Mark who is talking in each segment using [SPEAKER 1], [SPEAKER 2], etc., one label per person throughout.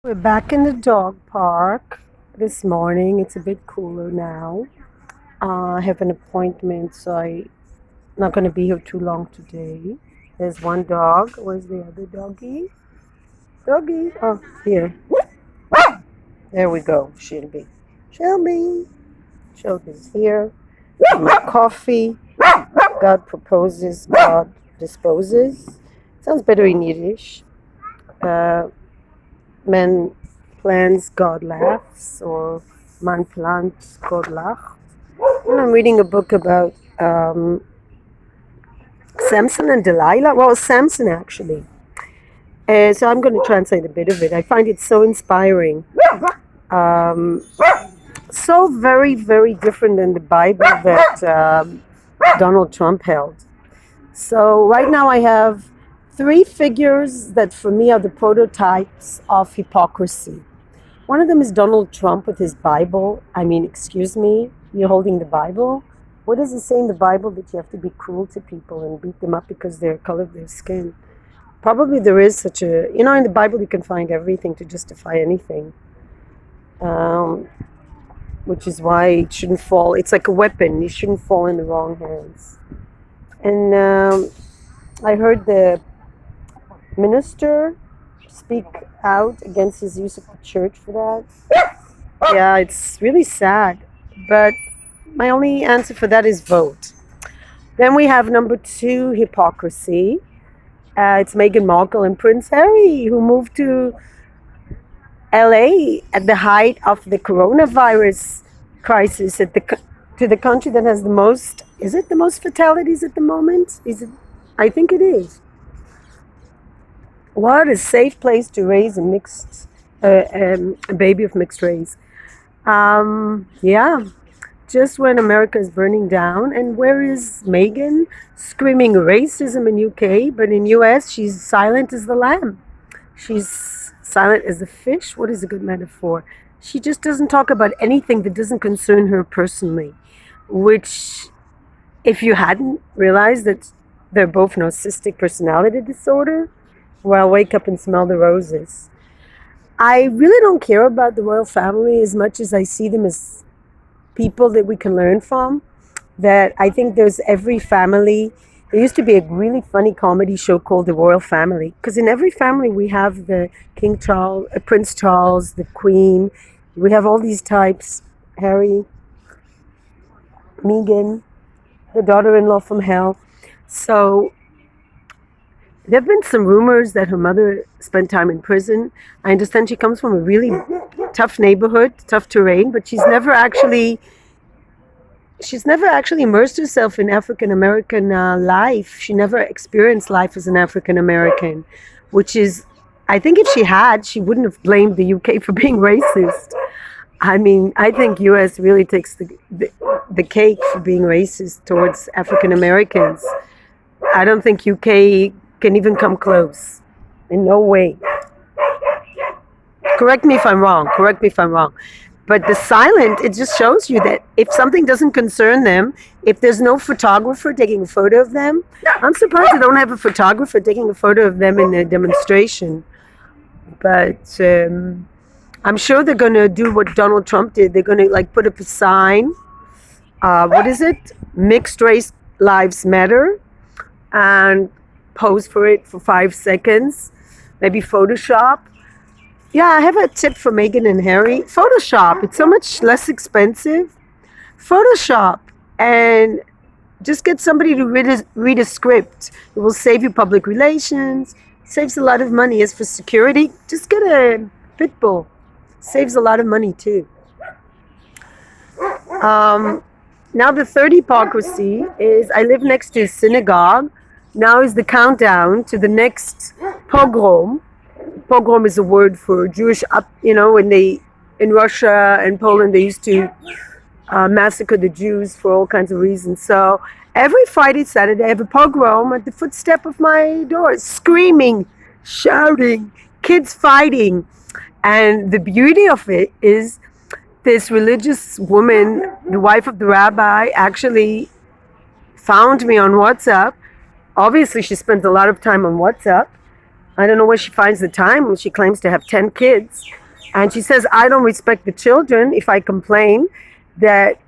[SPEAKER 1] We're back in the dog park this morning. It's a bit cooler now. I have an appointment, so I'm not going to be here too long today. There's one dog. Where's the other doggy? Doggy. Oh, here. There we go. Shelby. Shelby. Shelby's here. My coffee. God proposes, God disposes. Sounds better in Yiddish. Uh, Man plans, God laughs, or man plant, God lacht. And I'm reading a book about Samson and Delilah. Well, Samson actually. So I'm going to translate a bit of it. I find it so inspiring. Um, so very, very different than the Bible that Donald Trump held. So right now I have three figures that for me are the prototypes of hypocrisy. One of them is Donald Trump with his Bible. I mean, excuse me, you're holding the Bible? What does it say in the Bible that you have to be cruel to people and beat them up because they're color of their skin? Probably there is such a, in the Bible you can find everything to justify anything, which is why it shouldn't fall. It's like a weapon. It shouldn't fall in the wrong hands. And I heard the minister speak out against his use of the church for that. Yeah, it's really sad. But my only answer for that is vote. Then we have number two, hypocrisy. It's Meghan Markle and Prince Harry, who moved to LA at the height of the coronavirus crisis to the country that has the most, is it the most fatalities at the moment? Is it? I think it is. What a safe place to raise a baby of mixed race. Yeah, just when America is burning down. And where is Meghan? Screaming racism in UK, but in US she's silent as the lamb. She's silent as a fish. What is a good metaphor? She just doesn't talk about anything that doesn't concern her personally, which, if you hadn't realized that they're both narcissistic personality disorder, well, wake up and smell the roses. I really don't care about the royal family as much as I see them as people that we can learn from. That I think there's every family. There used to be a really funny comedy show called The Royal Family, because in every family we have the King Charles, Prince Charles, the Queen. We have all these types. Harry, Meghan, the daughter-in-law from hell. So there have been some rumors that her mother spent time in prison. I understand she comes from a really tough neighborhood, tough terrain, but she's never actually immersed herself in African American life. She never experienced life as an African American, which is, I think if she had, she wouldn't have blamed the UK for being racist. I mean, I think US really takes the cake for being racist towards African Americans. I don't think UK can even come close. In no way. Correct me if I'm wrong. But the silent, it just shows you that if something doesn't concern them, if there's no photographer taking a photo of them, I'm surprised they don't have a photographer taking a photo of them in a demonstration. But I'm sure they're going to do what Donald Trump did. They're going to put up a sign. What is it? Mixed race lives matter. And pose for it for 5 seconds. Maybe Photoshop. Yeah, I have a tip for Meghan and Harry. Photoshop. It's so much less expensive. Photoshop. And just get somebody to read a script. It will save you public relations. Saves a lot of money. As for security, just get a pit bull. Saves a lot of money too. Now the third hypocrisy is I live next to a synagogue. Now is the countdown to the next pogrom. Pogrom is a word for Jewish when they, in Russia and Poland, they used to massacre the Jews for all kinds of reasons. So every Friday, Saturday, I have a pogrom at the footstep of my door, screaming, shouting, kids fighting. And the beauty of it is this religious woman, the wife of the rabbi, actually found me on WhatsApp. Obviously, she spent a lot of time on WhatsApp. I don't know where she finds the time. She claims to have 10 kids. And she says, I don't respect the children if I complain that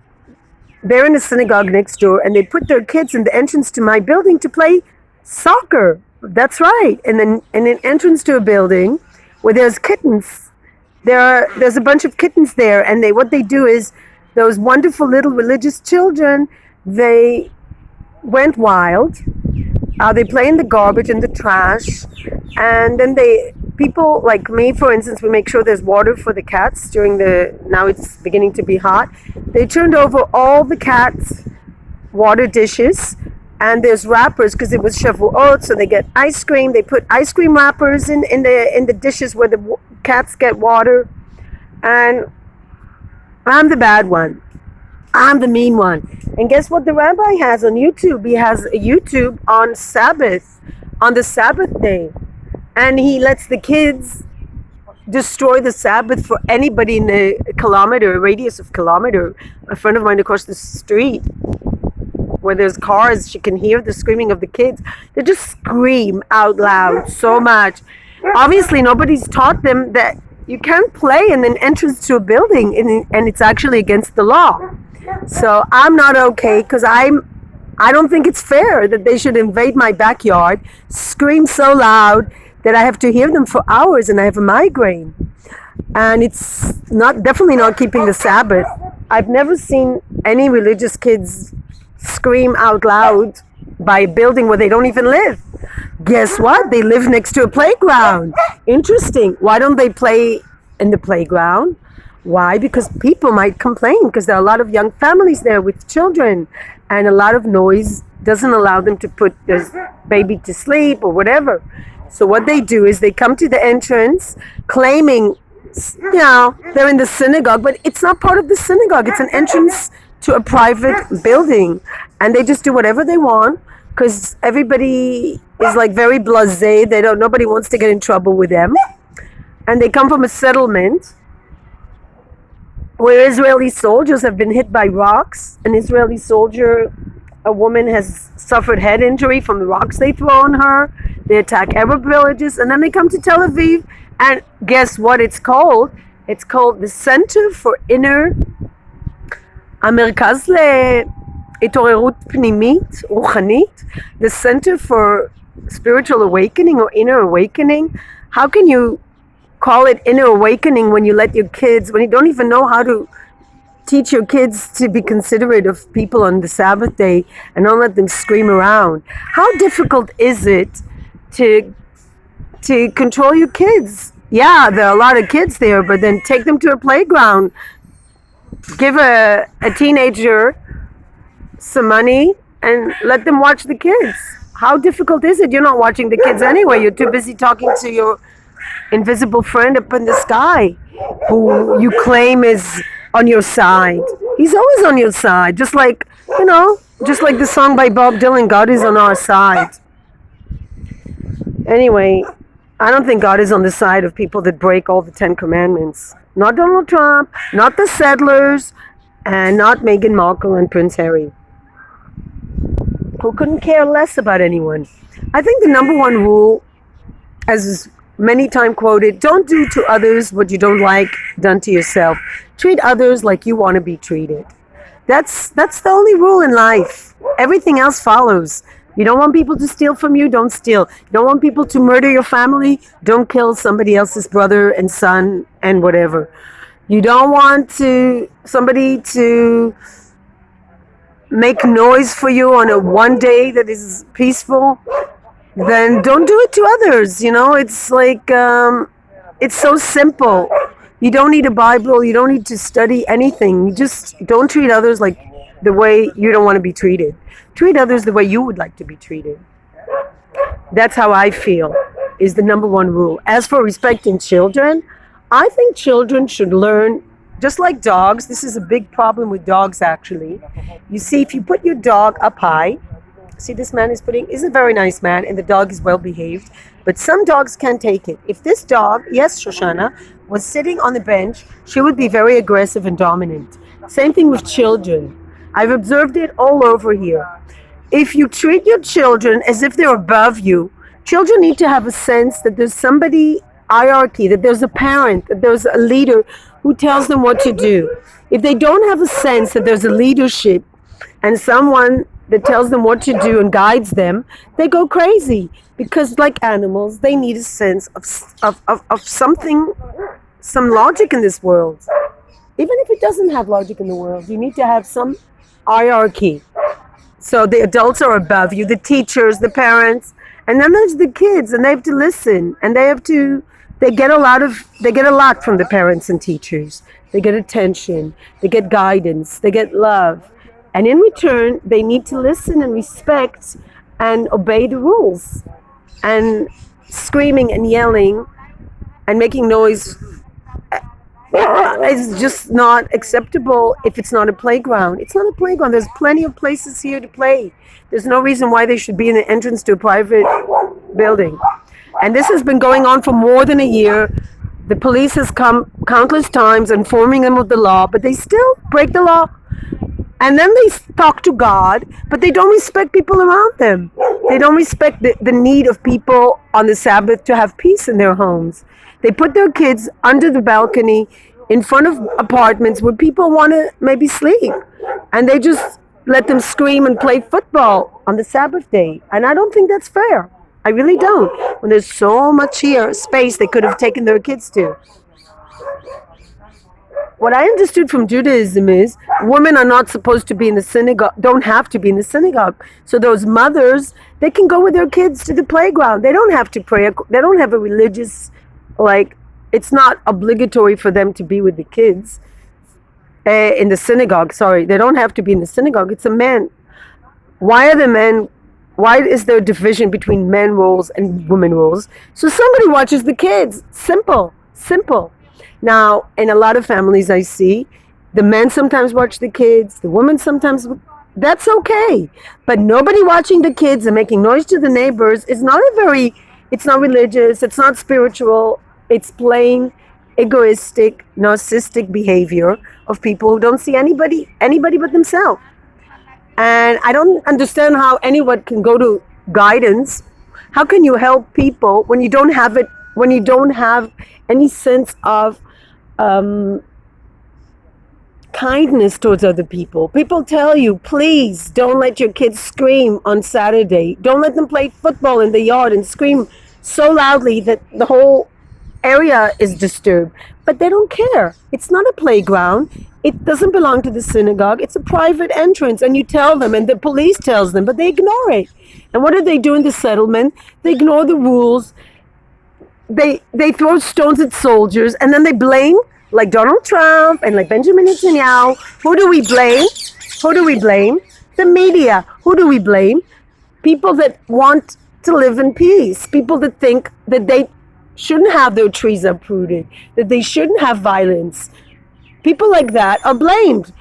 [SPEAKER 1] they're in a synagogue next door and they put their kids in the entrance to my building to play soccer. That's right. And then in an entrance to a building where there's kittens, there's a bunch of kittens there, and what they do is those wonderful little religious children, they went wild. They play in the garbage and the trash, and then people like me, for instance, we make sure there's water for the cats now it's beginning to be hot. They turned over all the cats' water dishes, and there's wrappers because it was Shavuot, so they get ice cream. They put ice cream wrappers in the dishes where the cats get water, and I'm the bad one. I'm the mean one. And guess what the rabbi has on YouTube? He has a YouTube on Sabbath, on the Sabbath day. And he lets the kids destroy the Sabbath for anybody in a radius of kilometer. A friend of mine across the street, where there's cars, she can hear the screaming of the kids. They just scream out loud so much. Obviously, nobody's taught them that you can't play in an entrance to a building, and it's actually against the law. So I'm not okay, because I don't think it's fair that they should invade my backyard, scream so loud that I have to hear them for hours, and I have a migraine. And it's definitely not keeping the Sabbath. I've never seen any religious kids scream out loud by a building where they don't even live. Guess what? They live next to a playground. Interesting. Why don't they play in the playground? Why? Because people might complain, because there are a lot of young families there with children, and a lot of noise doesn't allow them to put their baby to sleep or whatever. So what they do is they come to the entrance claiming, they're in the synagogue, but it's not part of the synagogue. It's an entrance to a private building, and they just do whatever they want, because everybody is like very blasé. Nobody wants to get in trouble with them. And they come from a settlement where Israeli soldiers have been hit by rocks. An Israeli soldier, a woman, has suffered head injury from the rocks they throw on her. They attack Arab villages, and then they come to Tel Aviv, and guess what it's called? It's called the Center for המרכז להתעוררות פנימית, רוחנית, the Center for Spiritual Awakening or Inner Awakening. How can you call it inner awakening when you don't even know how to teach your kids to be considerate of people on the Sabbath day and don't let them scream around? How difficult is it to control your kids? Yeah, there are a lot of kids there, but then take them to a playground. Give a teenager some money and let them watch the kids. How difficult is it? You're not watching the kids anyway. You're too busy talking to your invisible friend up in the sky who you claim is on your side. He's always on your side. Just like the song by Bob Dylan, God is on our side. Anyway, I don't think God is on the side of people that break all the 10 commandments. Not Donald Trump, not the settlers, and not Meghan Markle and Prince Harry, who couldn't care less about anyone. I think the number one rule, as is many times quoted, don't do to others what you don't like done to yourself. Treat others like you want to be treated. That's the only rule in life. Everything else follows. You don't want people to steal from you, don't steal. You don't want people to murder your family, don't kill somebody else's brother and son and whatever. You don't want somebody to make noise for you on one day that is peaceful, then don't do it to others. It's like, it's so simple. You don't need a Bible, you don't need to study anything. You just don't treat others like the way you don't want to be treated. Treat others the way you would like to be treated. That's how I feel, is the number one rule. As for respecting children, I think children should learn, just like dogs. This is a big problem with dogs, actually. You see, if you put your dog up high, see this man is a very nice man, and the dog is well behaved, but some dogs can't take it. If this dog, yes, Shoshana, was sitting on the bench, she would be very aggressive and dominant. Same thing with children. I've observed it all over here. If you treat your children as if they're above you, Children need to have a sense that there's somebody, hierarchy, that there's a parent, that there's a leader who tells them what to do. If they don't have a sense that there's a leadership and someone that tells them what to do and guides them, they go crazy because, like animals, they need a sense of something, some logic in this world. Even if it doesn't have logic in the world, you need to have some hierarchy. So the adults are above you, the teachers, the parents, and then there's the kids, and they have to listen, and they get a lot from the parents and teachers. They get attention, they get guidance, they get love. And in return, they need to listen and respect and obey the rules. And screaming and yelling and making noise is just not acceptable if it's not a playground. It's not a playground. There's plenty of places here to play. There's no reason why they should be in the entrance to a private building. And this has been going on for more than a year. The police has come countless times informing them of the law, but they still break the law. And then they talk to God, but they don't respect people around them. They don't respect the need of people on the Sabbath to have peace in their homes. They put their kids under the balcony in front of apartments where people want to maybe sleep. And they just let them scream and play football on the Sabbath day. And I don't think that's fair. I really don't. When there's so much here, space they could have taken their kids to. What I understood from Judaism is women are not supposed to be in the synagogue, don't have to be in the synagogue. So those mothers, they can go with their kids to the playground. They don't have to pray. They don't have a religious, it's not obligatory for them to be with the kids in the synagogue. Sorry, they don't have to be in the synagogue. It's a man. Why is there a division between men roles and women roles? So somebody watches the kids. Simple. Now, in a lot of families I see, the men sometimes watch the kids, the women sometimes, that's okay. But nobody watching the kids and making noise to the neighbors is it's not religious, it's not spiritual, it's plain egoistic, narcissistic behavior of people who don't see anybody but themselves. And I don't understand how anyone can go to guidance. How can you help people when you don't have any sense of kindness towards other people? People tell you, please don't let your kids scream on Saturday. Don't let them play football in the yard and scream so loudly that the whole area is disturbed. But they don't care. It's not a playground. It doesn't belong to the synagogue. It's a private entrance, and you tell them, and the police tells them, but they ignore it. And what do they do in the settlement? They ignore the rules. They throw stones at soldiers, and then they blame, like Donald Trump and like Benjamin Netanyahu. Who do we blame? The media. Who do we blame? People that want to live in peace. People that think that they shouldn't have their trees uprooted, that they shouldn't have violence. People like that are blamed.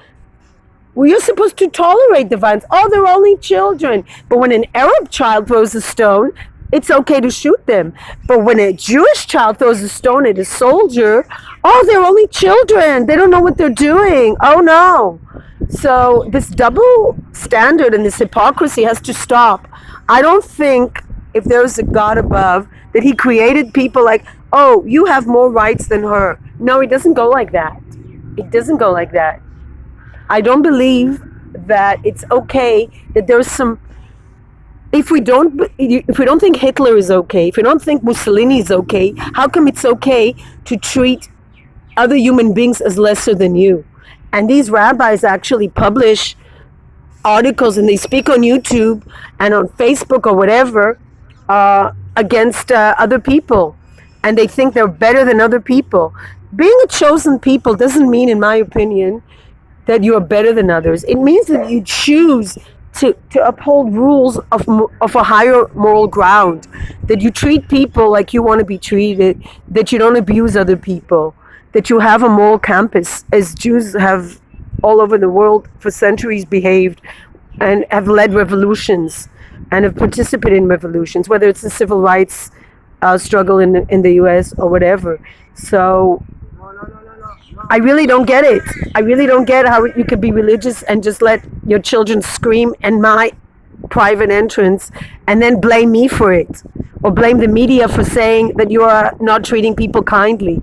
[SPEAKER 1] Well, you're supposed to tolerate the violence. Oh, they're only children. But when an Arab child throws a stone, it's okay to shoot them. But when a Jewish child throws a stone at a soldier, oh, they're only children. They don't know what they're doing. Oh, no. So this double standard and this hypocrisy has to stop. I don't think if there's a God above that he created people like, oh, you have more rights than her. No, it doesn't go like that. It doesn't go like that. I don't believe that it's okay that there's some. If we don't think Hitler is okay, if we don't think Mussolini is okay, how come it's okay to treat other human beings as lesser than you? And these rabbis actually publish articles and they speak on YouTube and on Facebook or whatever against other people, and they think they're better than other people. Being a chosen people doesn't mean, in my opinion, that you are better than others. It means that you choose to uphold rules of a higher moral ground, that you treat people like you want to be treated, that you don't abuse other people, that you have a moral compass, as Jews have all over the world for centuries behaved and have led revolutions and have participated in revolutions, whether it's the civil rights struggle in the US or whatever. So I really don't get it. I really don't get how you could be religious and just let your children scream in my private entrance and then blame me for it. or blame the media for saying that you are not treating people kindly.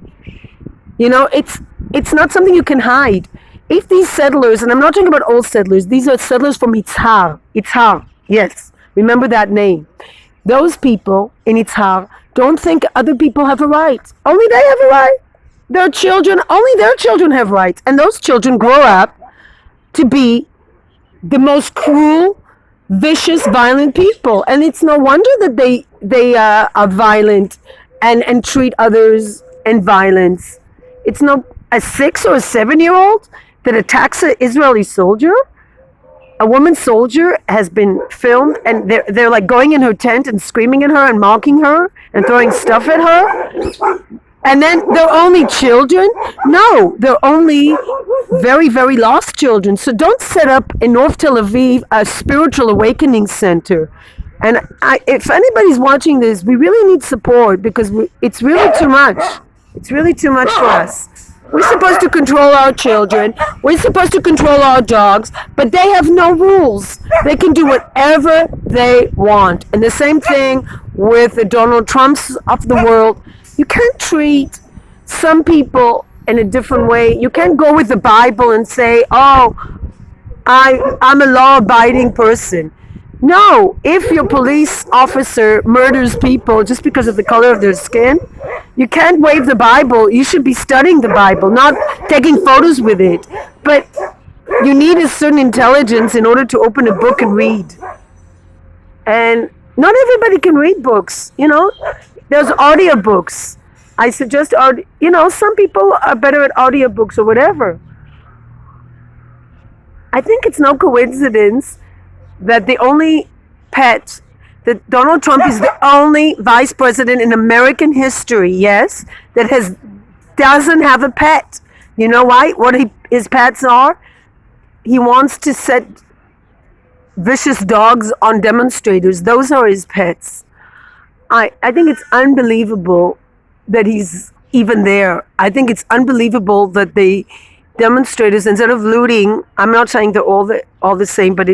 [SPEAKER 1] It's not something you can hide. If these settlers, and I'm not talking about old settlers, these are settlers from Itzhar, yes, remember that name. Those people in Itzhar don't think other people have a right. Only they have a right. Their children, only their children have rights. And those children grow up to be the most cruel, vicious, violent people. And it's no wonder that they are violent and treat others in violence. It's no a 6 or a 7-year-old that attacks an Israeli soldier. A woman soldier has been filmed, and they're like going in her tent and screaming at her and mocking her and throwing stuff at her. And then they're only children? No, they're only very, very lost children. So don't set up in North Tel Aviv a spiritual awakening center. And if anybody's watching this, we really need support because it's really too much. It's really too much for us. We're supposed to control our children. We're supposed to control our dogs, but they have no rules. They can do whatever they want. And the same thing with the Donald Trumps of the world. You can't treat some people in a different way. You can't go with the Bible and say, oh, I'm a law-abiding person. No, if your police officer murders people just because of the color of their skin, you can't wave the Bible. You should be studying the Bible, not taking photos with it. But you need a certain intelligence in order to open a book and read. And not everybody can read books, There's audiobooks. I suggest, some people are better at audiobooks or whatever. I think it's no coincidence that the only pet, that Donald Trump is the only vice president in American history, yes, that doesn't have a pet. You know why? What his pets are? He wants to set vicious dogs on demonstrators. Those are his pets. I think it's unbelievable that he's even there. I think it's unbelievable that the demonstrators, instead of looting, I'm not saying they're all the same, but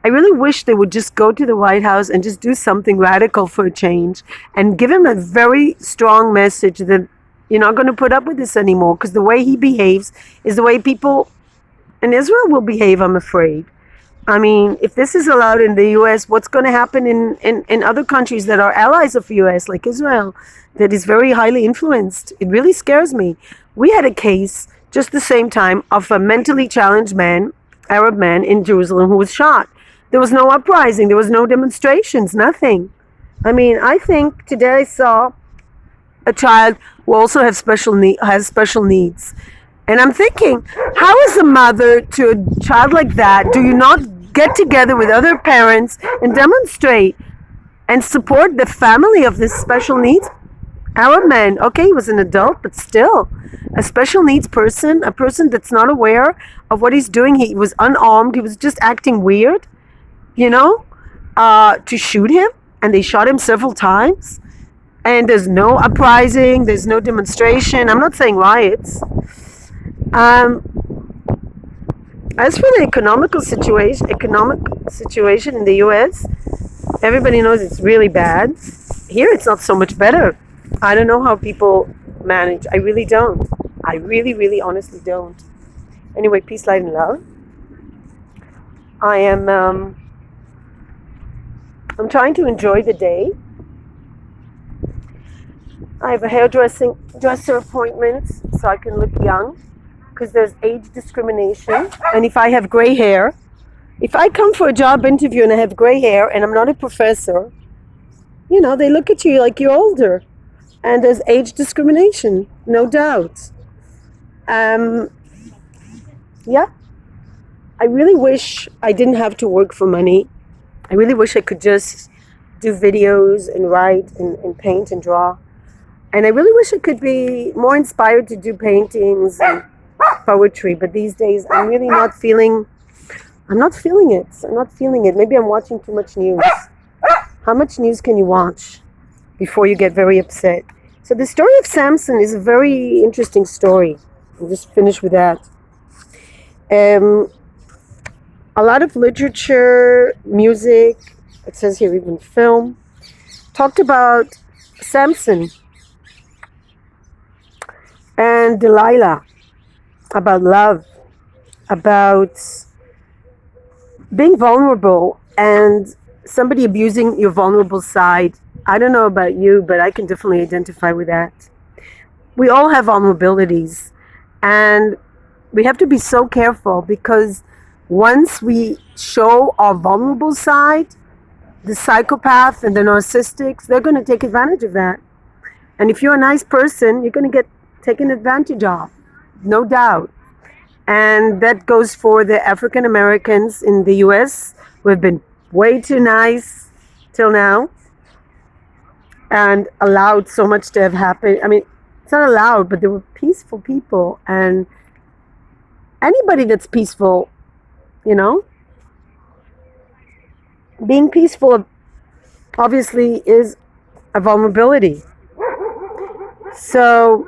[SPEAKER 1] I really wish they would just go to the White House and just do something radical for a change and give him a very strong message that you're not going to put up with this anymore, because the way he behaves is the way people in Israel will behave, I'm afraid. I mean, if this is allowed in the U.S., what's going to happen in other countries that are allies of the U.S., like Israel, that is very highly influenced? It really scares me. We had a case just the same time of a mentally challenged man, Arab man in Jerusalem, who was shot. There was no uprising. There was no demonstrations, nothing. I mean, I think today I saw a child who also has special needs. And I'm thinking, how is a mother to a child like that, do you not get together with other parents and demonstrate and support the family of this special needs Arab man? Okay, he was an adult, but still a special needs person, a person that's not aware of what he's doing. He was unarmed. He was just acting weird, to shoot him. And they shot him several times. And there's no uprising. There's no demonstration. I'm not saying riots. As for the economic situation in the U.S., everybody knows it's really bad. Here, it's not so much better. I don't know how people manage. I really don't. I really, really, honestly don't. Anyway, peace, light, and love. I'm trying to enjoy the day. I have a hairdresser appointment so I can look young, because there's age discrimination. And if I have gray hair, if I come for a job interview and I have gray hair and I'm not a professor, they look at you like you're older. And there's age discrimination, no doubt. Yeah. I really wish I didn't have to work for money. I really wish I could just do videos and write and paint and draw. And I really wish I could be more inspired to do paintings and poetry. But these days, I'm really not feeling it. Maybe I'm watching too much news. How much news can you watch before you get very upset? So the story of Samson is a very interesting story. I'll just finish with that. A lot of literature, music, it says here even film, talked about Samson and Delilah, about love, about being vulnerable and somebody abusing your vulnerable side. I don't know about you, but I can definitely identify with that. We all have vulnerabilities, and we have to be so careful, because once we show our vulnerable side, the psychopath and the narcissists, they're going to take advantage of that. And if you're a nice person, you're going to get taken advantage of, no doubt. And that goes for the African Americans in the US, who have been way too nice till now and allowed so much to have happened. I mean, it's not allowed, but they were peaceful people. And anybody that's peaceful, you know, being peaceful obviously is a vulnerability. So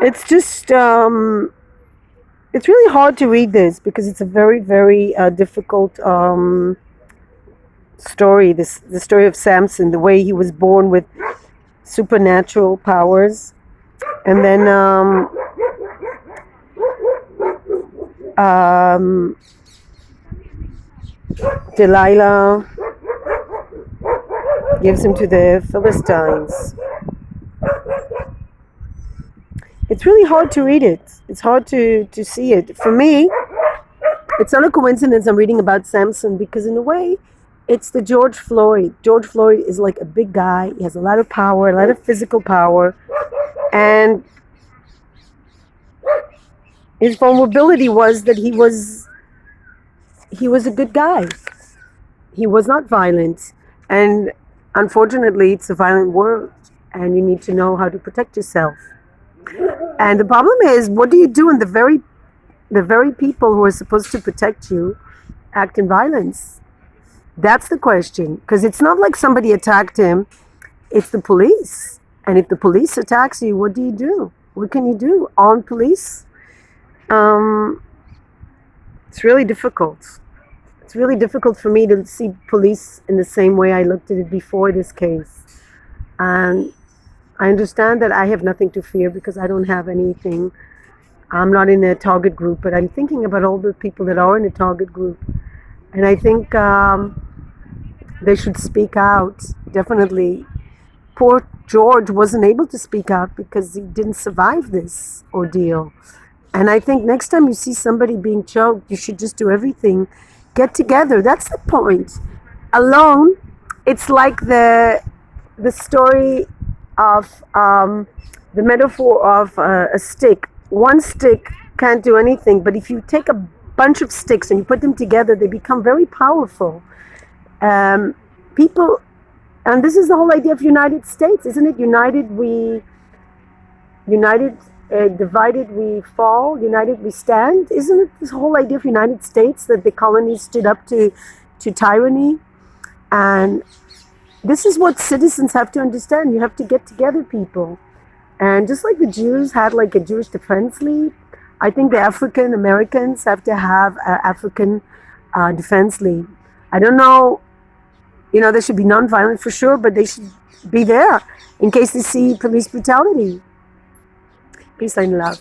[SPEAKER 1] it's just, it's really hard to read this, because it's a very, very difficult story. The story of Samson, the way he was born with supernatural powers, and then Delilah gives him to the Philistines. It's really hard to read it. It's hard to see it. For me, it's not a coincidence I'm reading about Samson, because in a way, it's the George Floyd. George Floyd is like a big guy. He has a lot of power, a lot of physical power. And his vulnerability was that he was a good guy. He was not violent. And unfortunately, it's a violent world, and you need to know how to protect yourself. And the problem is, what do you do when the very people who are supposed to protect you act in violence? That's the question. Because it's not like somebody attacked him, it's the police. And if the police attacks you, what do you do? What can you do? Armed police? It's really difficult. It's really difficult for me to see police in the same way I looked at it before this case. And I understand that I have nothing to fear, because I don't have anything. I'm not in a target group, but I'm thinking about all the people that are in a target group. And I think they should speak out, definitely. Poor George wasn't able to speak out because he didn't survive this ordeal. And I think next time you see somebody being choked, you should just do everything. Get together. That's the point. Alone, it's like the story of the metaphor of a stick. One stick can't do anything, but if you take a bunch of sticks and you put them together, they become very powerful. People, and this is the whole idea of United States, isn't it? Divided we fall, united we stand. Isn't it this whole idea of United States, that the colonies stood up to tyranny? And this is what citizens have to understand. You have to get together, people. And just like the Jews had like a Jewish Defense League, I think the African Americans have to have an African Defense League. I don't know, they should be nonviolent for sure, but they should be there in case they see police brutality. Peace and love.